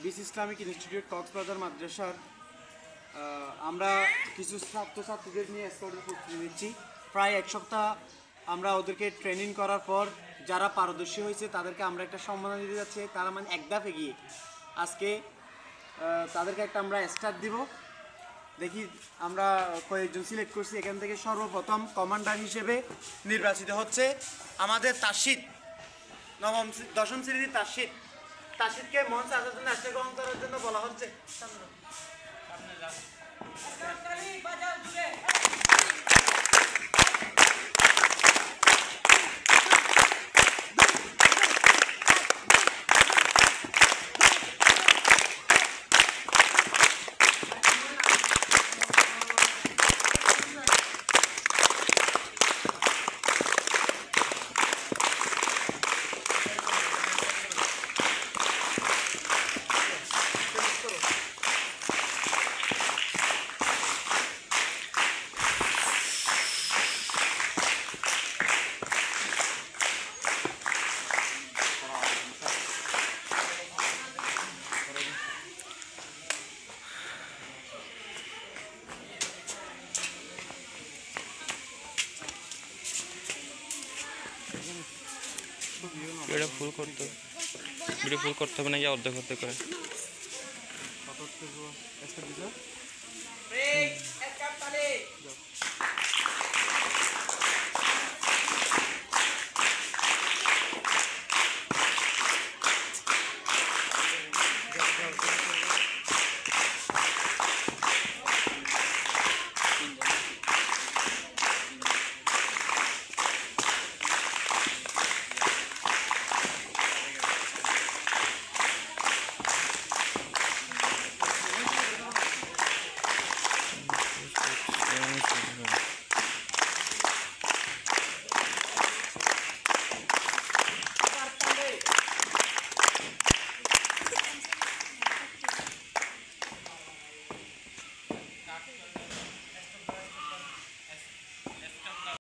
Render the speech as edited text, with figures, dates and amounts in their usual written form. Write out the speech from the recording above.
বিস Islamic institute Cox's Bazar মাদ্রাসার আমরা কিছু ছাত্রছাত্রীদের নিয়ে স্কাউটের প্রস্তুতি নিচ্ছি। প্রায় এক সপ্তাহ আমরা ওদেরকে ট্রেনিং করার পর যারা পারদর্শী হয়েছে তাদেরকে আমরা একটা সম্মান দিতে যাচ্ছি। তারা মানে এক ধাপ এগিয়ে আজকে তাদেরকে একটা আমরা স্টার দিব। দেখি আমরা কয়েকজন সিলেক্ট করছি, এখান থেকে সর্বপ্রথম কমান্ডার হিসেবে নির্বাচিত হচ্ছে আমাদের তাসিদ, দশম শ্রেণীর তাসিদকে মঞ্চে আসার জন্য আসতে গ্রহণ করার জন্য বলা হচ্ছে। ভিডিও ফুল করতে হবে না, অর্ধেক অর্ধেক করে।